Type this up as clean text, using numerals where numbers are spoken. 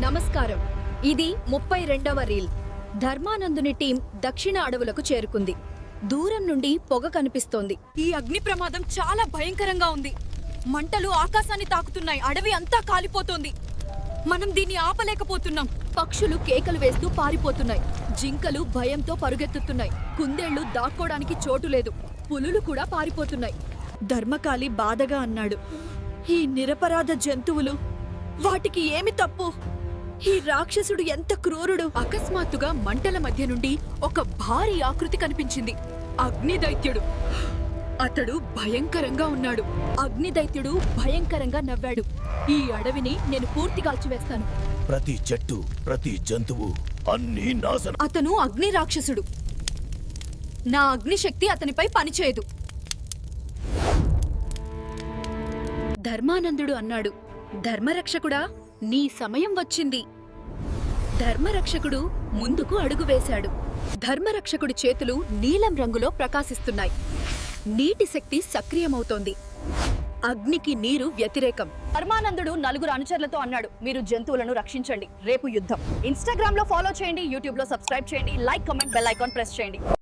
నమస్కారం. ఇది 32వ reel. ధర్మానందుని team దక్షిణ అడవులకు చేరుకుంది. దూరం నుండి పొగ కనిపిస్తోంది. ఈ అగ్ని ప్రమాదం చాలా భయంకరంగా ఉంది. మంటలు ఆకాశాన్ని తాకుతున్నాయి. అడవి అంతా కాలిపోతోంది. మనం దీన్ని ఆపలేకపోతున్నాం. పక్షులు కేకలు వేస్తూ పారిపోతున్నాయి. జింకలు భయంతో పరుగెత్తుతున్నాయి. కుందేళ్లు దాక్కోడానికి చోటు లేదు. పులులు కూడా పారిపోతున్నాయి. ధర్మకాళి బాధగా అన్నాడు, ఈ నిరపరాధ జంతువులు, వాటికి ఏమి తప్పు? ఈ రాక్షసుడు ఎంత క్రూరుడు! అకస్మాత్తుగా మంటల మధ్య నుండి ఒక భారీ ఆకృతి కనిపించింది. అగ్నిదైత్యుడు. అతడు భయంకరంగా ఉన్నాడు. అగ్నిదైత్యుడు భయంకరంగా నవ్వాడు. ఈ అడవిని నేను పూర్తి కాల్చివేస్తాను. ప్రతి చెట్టు, ప్రతి జంతువు అన్నీ నాశనం. అతను అగ్ని రాక్షసుడు. నా అగ్నిశక్తి అతనిపై పనిచేయదు. ధర్మానందుడు అన్నాడు, ధర్మరక్షకుడా, నీ సమయం వచ్చింది. ధర్మరక్షకుడు ముందుకు అడుగు వేశాడు. ధర్మరక్షకుడి చేతులు నీలం రంగులో ప్రకాశిస్తున్నాయి. నీటి శక్తి సక్రియమవుతోంది. అగ్నికి నీరు వ్యతిరేకం. ధర్మానందుడు 4 అనుచరులతో అన్నాడు, మీరు జంతువులను రక్షించండి. రేపు యుద్ధం. ఇన్స్టాగ్రామ్ లో ఫాలో చేయండి, యూట్యూబ్ లో సబ్స్క్రైబ్ చేయండి, like, comment, bell icon press చేయండి.